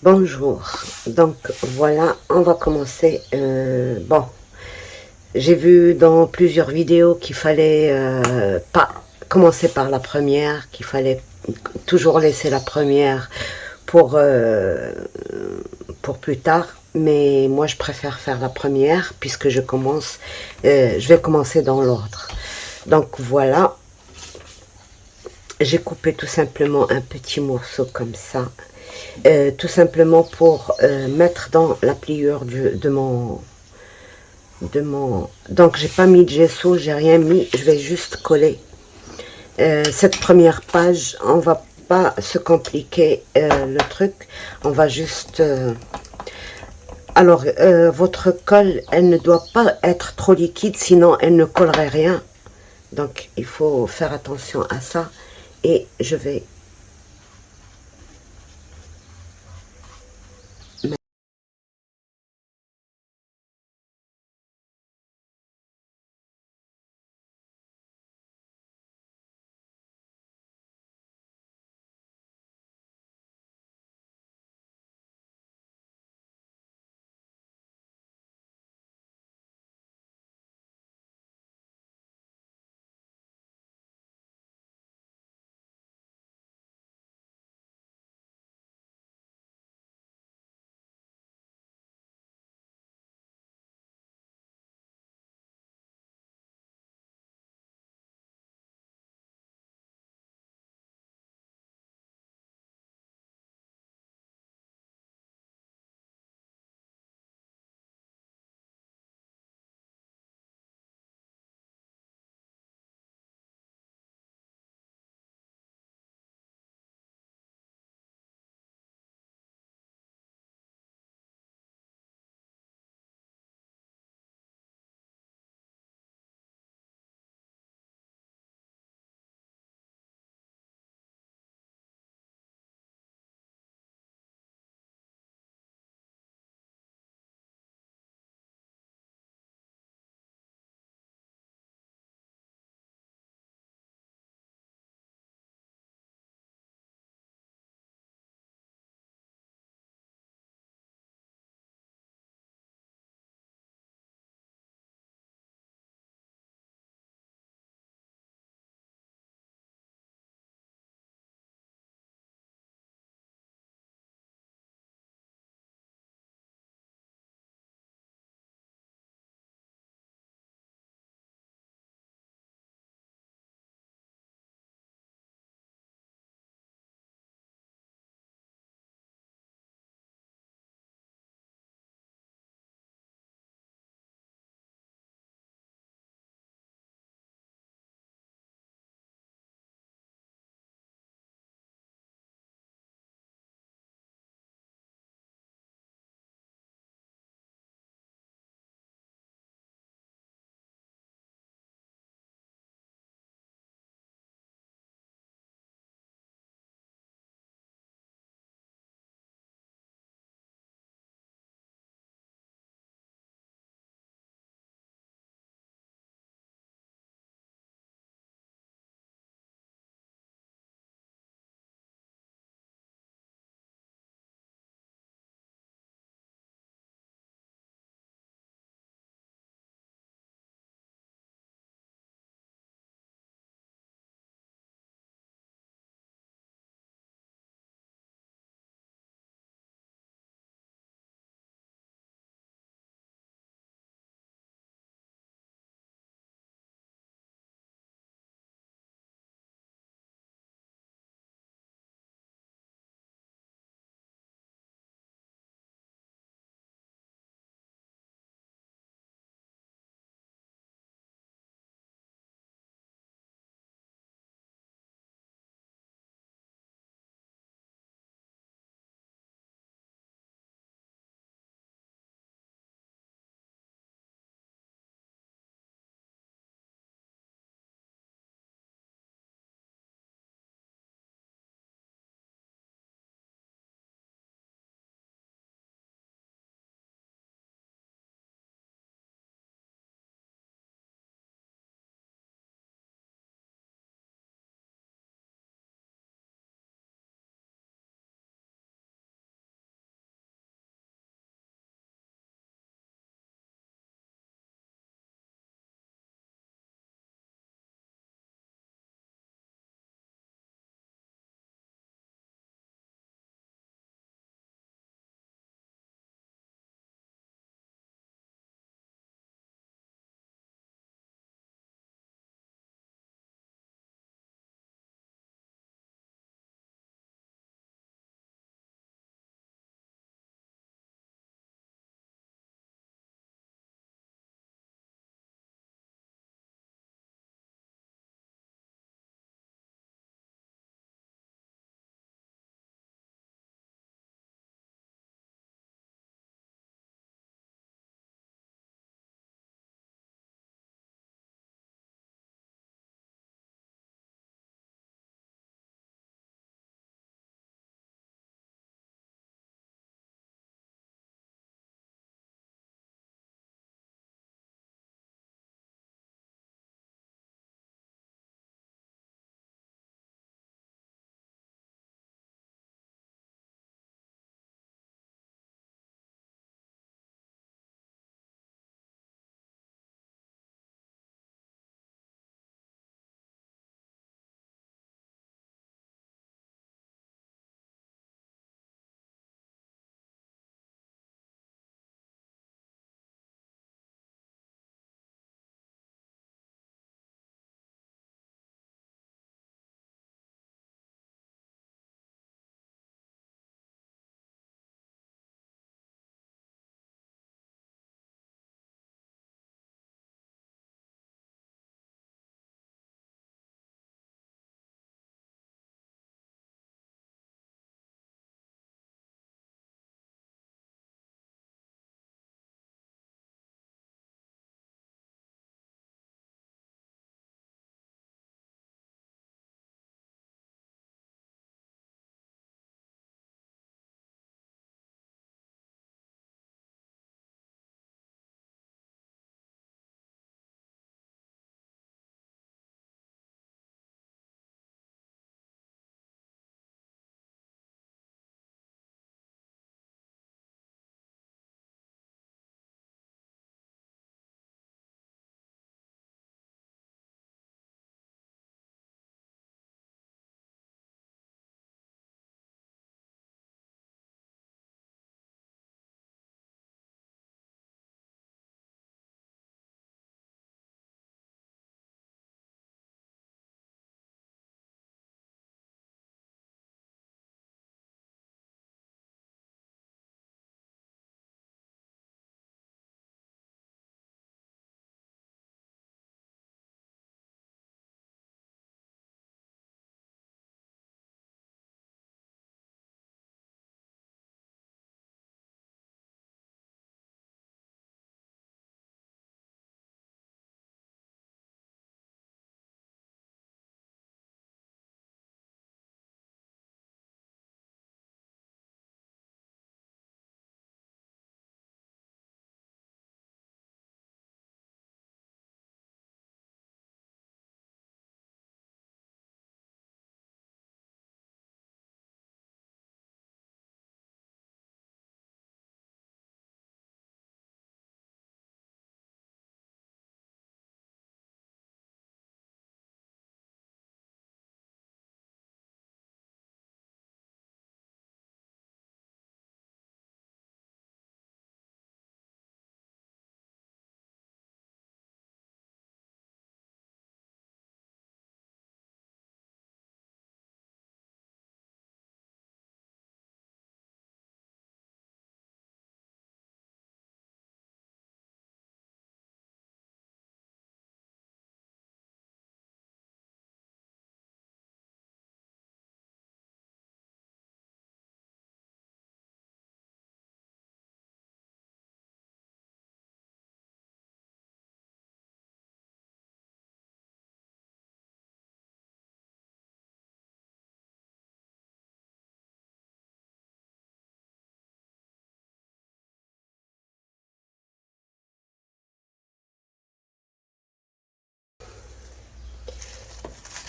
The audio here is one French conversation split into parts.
Bonjour, donc voilà, on va commencer. Bon, j'ai vu dans plusieurs vidéos qu'il fallait pas commencer par la première, qu'il fallait toujours laisser la première pour, euh, pour plus tard. Mais moi, je préfère faire la première puisque je vais commencer dans l'ordre. Donc voilà, j'ai coupé tout simplement un petit morceau comme ça, tout simplement pour mettre dans la pliure de mon. Donc j'ai pas mis de gesso, j'ai rien mis, je vais juste coller. Cette première page, on va pas se compliquer le truc, on va juste. Alors votre colle, elle ne doit pas être trop liquide, sinon elle ne collerait rien. Donc il faut faire attention à ça. Et je vais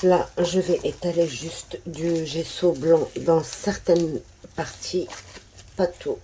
Là, je vais étaler juste du gesso blanc dans certaines parties, pas tout.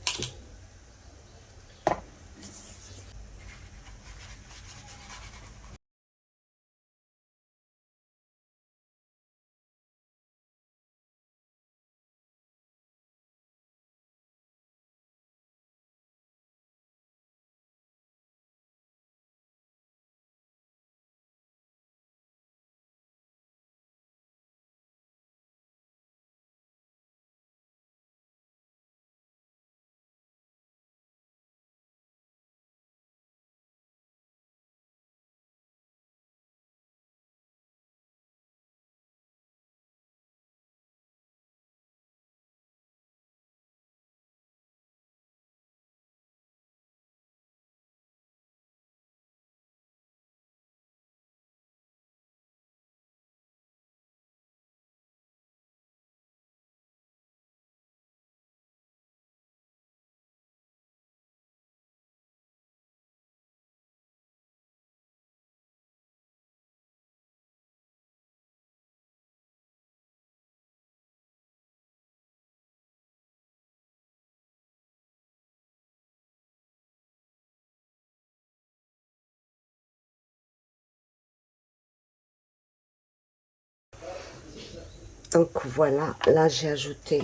Donc voilà, là j'ai ajouté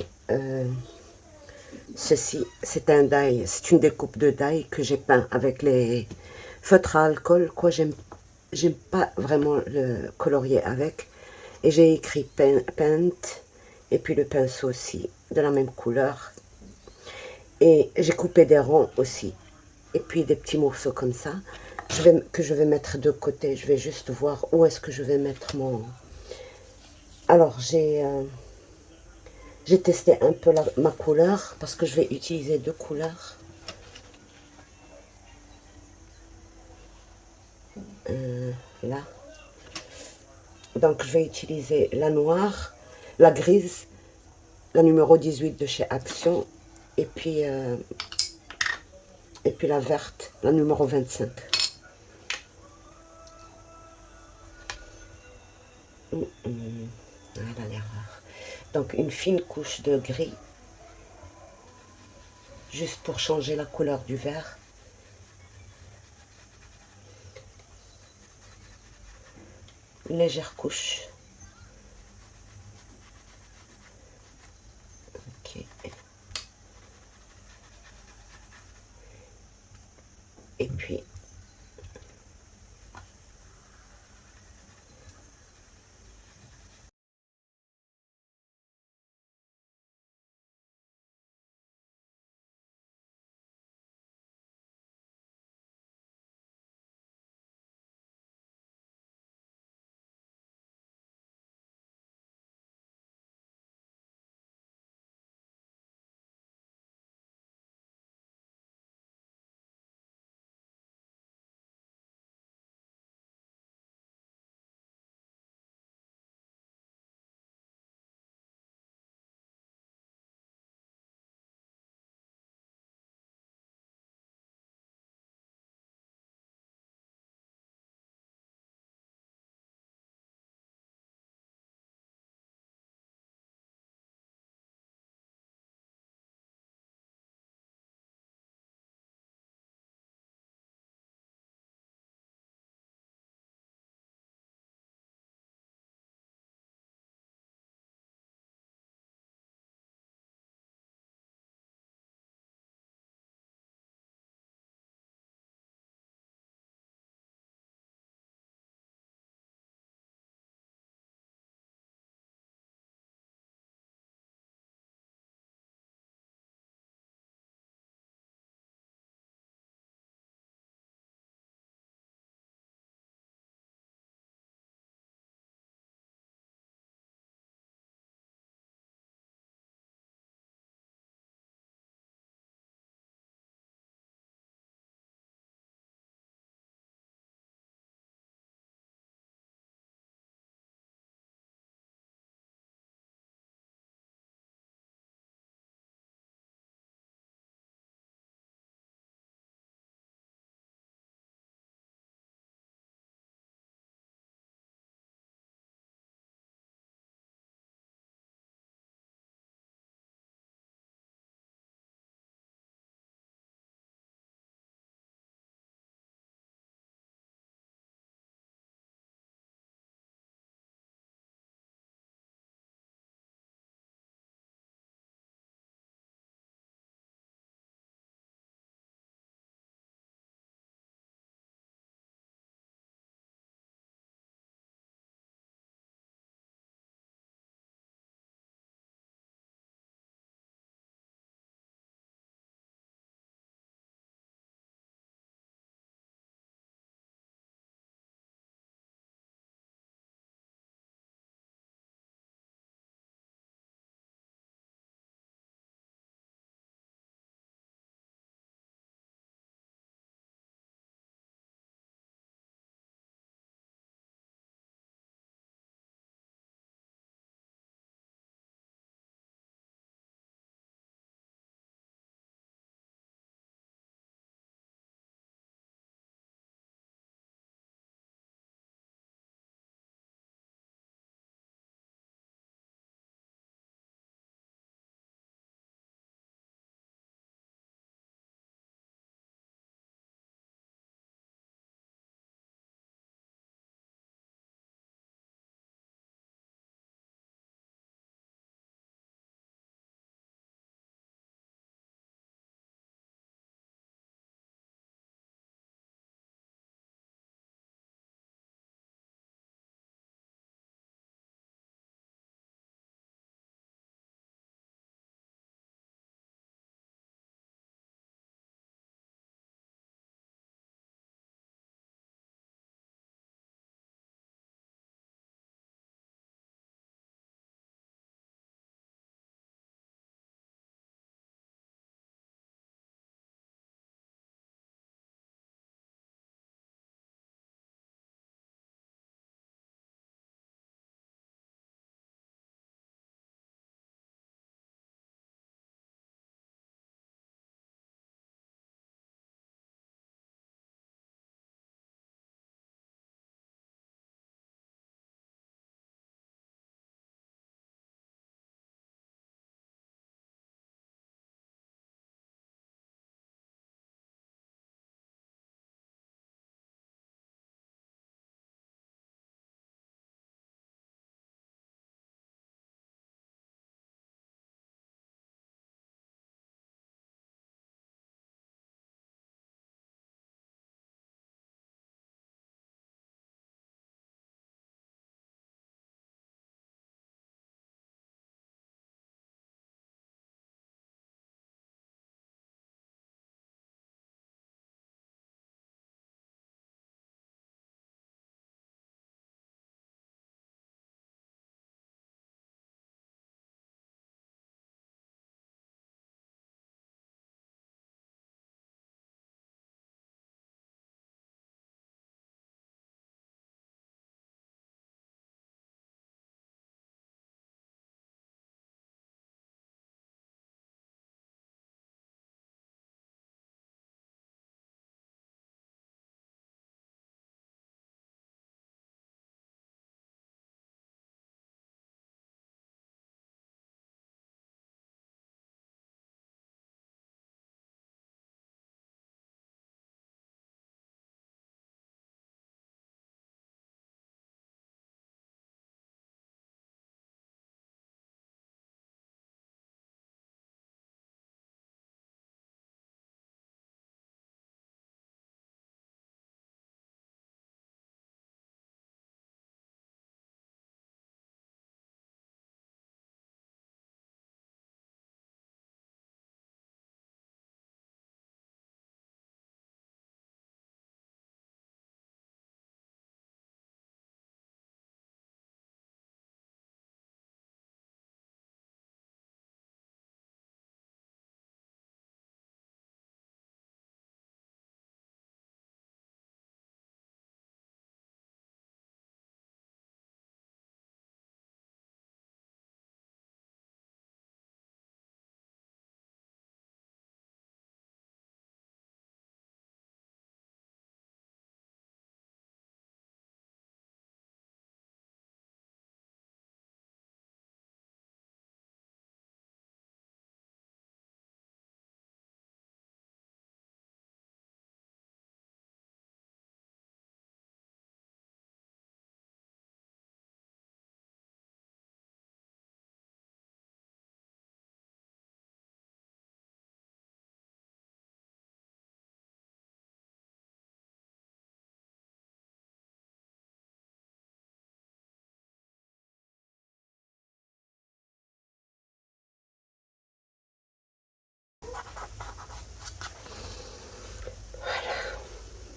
ceci, c'est un die, c'est une découpe de die que j'ai peint avec les feutres à alcool, quoi, j'aime pas vraiment le colorier avec, et j'ai écrit paint, et puis le pinceau aussi, de la même couleur, et j'ai coupé des ronds aussi, et puis des petits morceaux comme ça, que je vais mettre de côté, je vais juste voir où est-ce que je vais mettre mon... Alors j'ai testé un peu ma couleur, parce que je vais utiliser deux couleurs. Là. Donc je vais utiliser la noire, la grise, la numéro 18 de chez Action, et puis la verte, la numéro 25. Voilà l'erreur. Donc une fine couche de gris, juste pour changer la couleur du vert. Une légère couche. Ok. Et puis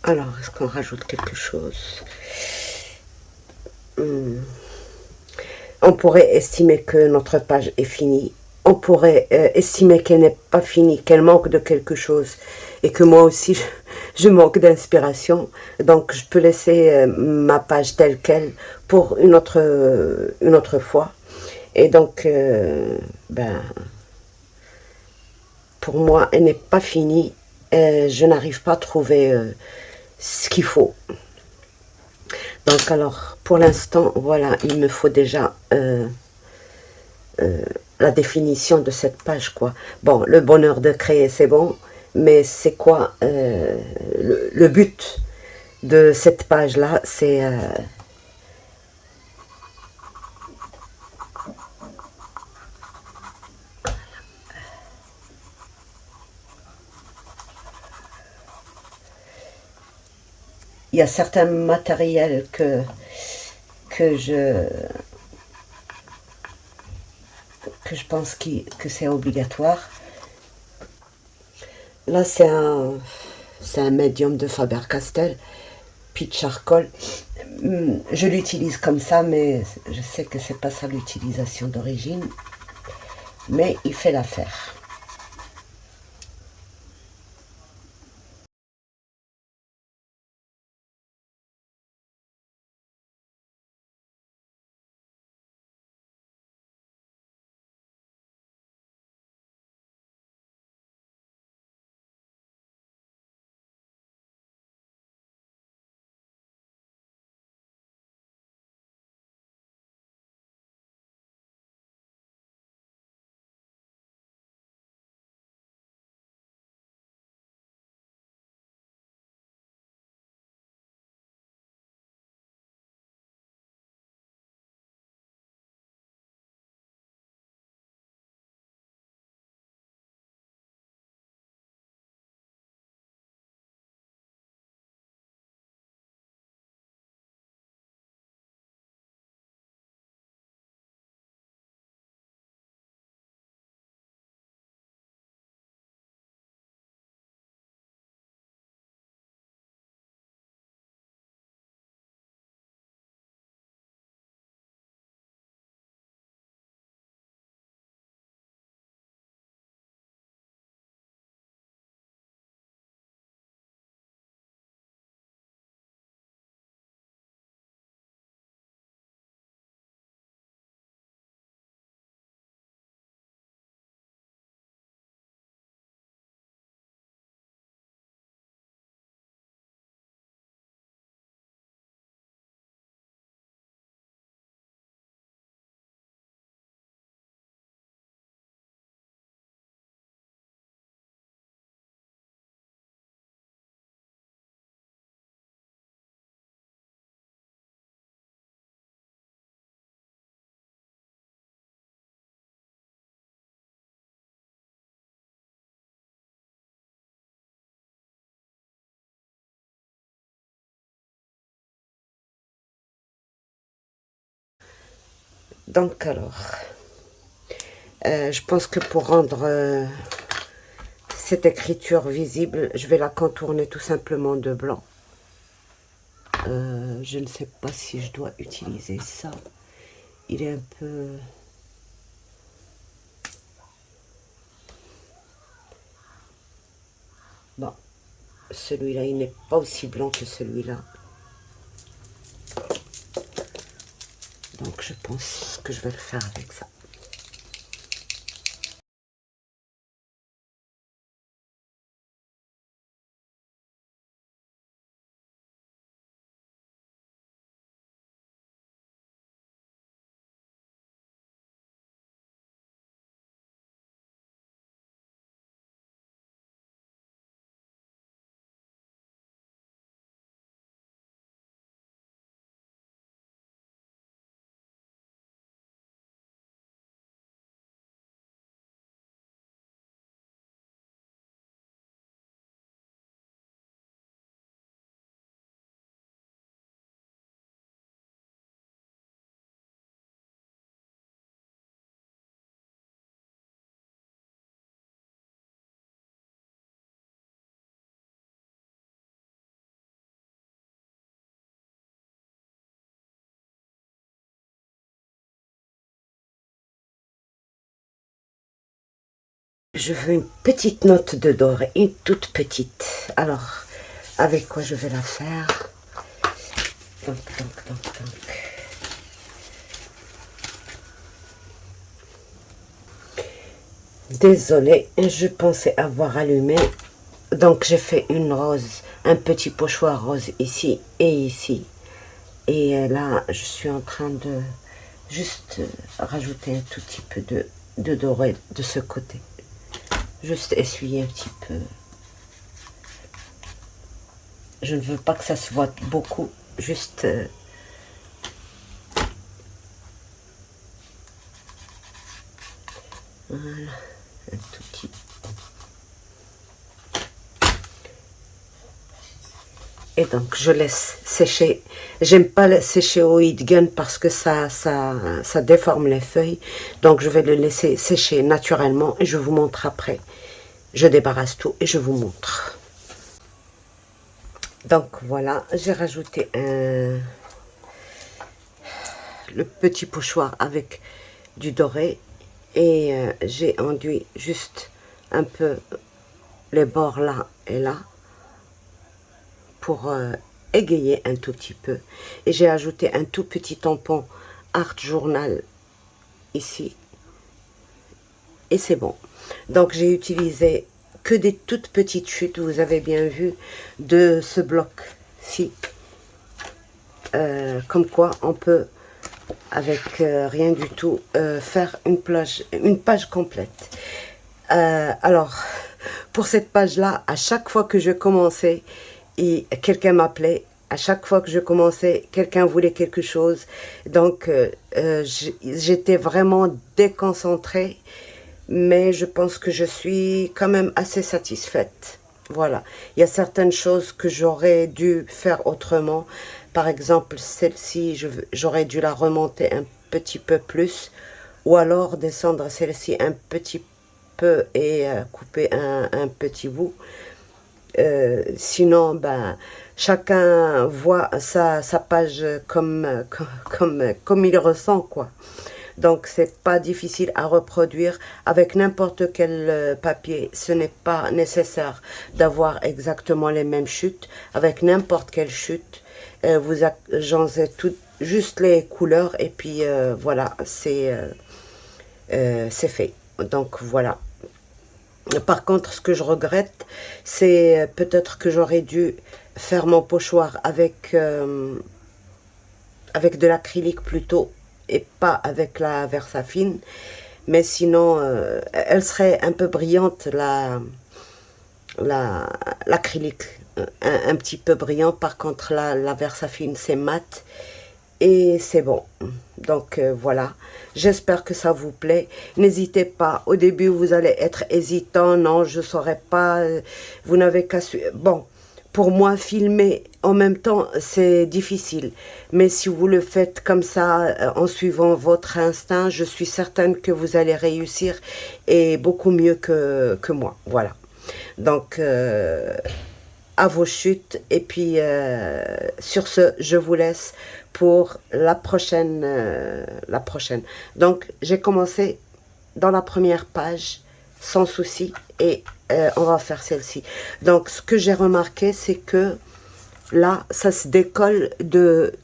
Alors, est-ce qu'on rajoute quelque chose? On pourrait estimer que notre page est finie. On pourrait estimer qu'elle n'est pas finie, qu'elle manque de quelque chose. Et que moi aussi, je manque d'inspiration. Donc, je peux laisser ma page telle qu'elle pour une autre fois. Et donc, ben, pour moi, elle n'est pas finie. Je n'arrive pas à trouver ce qu'il faut. Donc alors, pour l'instant, voilà, il me faut déjà la définition de cette page, quoi. Bon, le bonheur de créer, c'est bon, mais c'est quoi le but de cette page-là? C'est il y a certains matériels que je que je pense que c'est obligatoire. Là, c'est un médium de Faber-Castell, Peach Charcoal. Je l'utilise comme ça, mais je sais que c'est pas ça l'utilisation d'origine. Mais il fait l'affaire. Donc alors, je pense que pour rendre cette écriture visible, je vais la contourner tout simplement de blanc. Je ne sais pas si je dois utiliser ça. Il est un peu... Bon, celui-là, il n'est pas aussi blanc que celui-là. Donc je pense que je vais le faire avec ça. je veux une petite note de doré, une toute petite. Alors, avec quoi je vais la faire? Donc. Désolée, je pensais avoir allumé. Donc, j'ai fait une rose, un petit pochoir rose ici et ici. Et là, je suis en train de juste rajouter un tout petit peu de doré de ce côté. Juste essuyer un petit peu. Je ne veux pas que ça se voie beaucoup, juste... voilà, un tout petit. Et donc, je laisse sécher. J'aime pas le sécher au heat gun parce que ça déforme les feuilles. Donc, je vais le laisser sécher naturellement et je vous montre après. Je débarrasse tout et je vous montre. Donc, voilà, j'ai rajouté le petit pochoir avec du doré. Et j'ai enduit juste un peu les bords là et là. Pour égayer un tout petit peu. Et j'ai ajouté un tout petit tampon Art Journal ici. Et c'est bon. Donc j'ai utilisé que des toutes petites chutes, vous avez bien vu, de ce bloc-ci. Comme quoi on peut, avec rien du tout, faire une page complète. Alors, pour cette page-là, à chaque fois que je commençais, et quelqu'un m'appelait, à chaque fois que je commençais, quelqu'un voulait quelque chose. Donc, j'étais vraiment déconcentrée, mais je pense que je suis quand même assez satisfaite. Voilà, il y a certaines choses que j'aurais dû faire autrement. Par exemple, celle-ci, j'aurais dû la remonter un petit peu plus, ou alors descendre celle-ci un petit peu et couper un petit bout. Sinon, ben, chacun voit sa page comme il ressent, quoi. Donc, c'est pas difficile à reproduire avec n'importe quel papier. Ce n'est pas nécessaire d'avoir exactement les mêmes chutes. Avec n'importe quelle chute, vous agencez juste les couleurs et puis voilà, c'est fait. Donc, voilà. Par contre, ce que je regrette, c'est peut-être que j'aurais dû faire mon pochoir avec de l'acrylique plutôt et pas avec la Versafine. Mais sinon, elle serait un peu brillante, l'acrylique. Un petit peu brillant. Par contre, la Versafine, c'est mat. Et c'est bon. Donc voilà, j'espère que ça vous plaît. N'hésitez pas, au début vous allez être hésitant, non je ne saurais pas, vous n'avez qu'à suivre. Bon, pour moi filmer en même temps c'est difficile, mais si vous le faites comme ça, en suivant votre instinct, je suis certaine que vous allez réussir et beaucoup mieux que moi, voilà. Donc à vos chutes et puis sur ce je vous laisse pour la prochaine. Donc j'ai commencé dans la première page sans souci et on va faire celle-ci. Donc ce que j'ai remarqué c'est que là ça se décolle de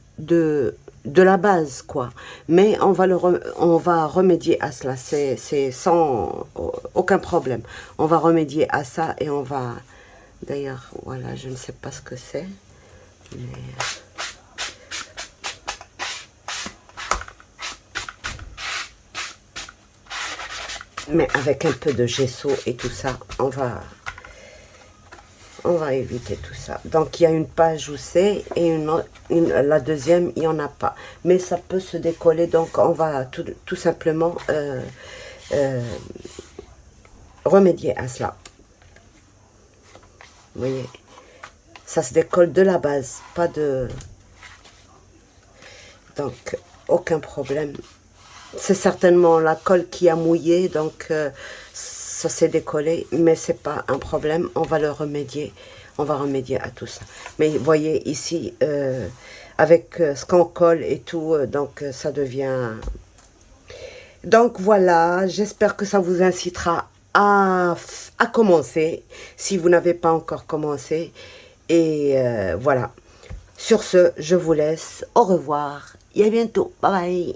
la base quoi, mais on va remédier à cela, c'est sans aucun problème, on va remédier à ça et on va. D'ailleurs, voilà, je ne sais pas ce que c'est. Mais avec un peu de gesso et tout ça, on va éviter tout ça. Donc, il y a une page où c'est et la deuxième, il n'y en a pas. Mais ça peut se décoller, donc on va tout simplement remédier à cela. Vous voyez, ça se décolle de la base, pas de... Donc, aucun problème. C'est certainement la colle qui a mouillé, donc ça s'est décollé, mais c'est pas un problème, on va le remédier. On va remédier à tout ça. Mais vous voyez ici, avec ce qu'on colle et tout, donc ça devient... Donc voilà, j'espère que ça vous incitera à commencer si vous n'avez pas encore commencé. Et voilà. Sur ce, je vous laisse. Au revoir et à bientôt. Bye bye.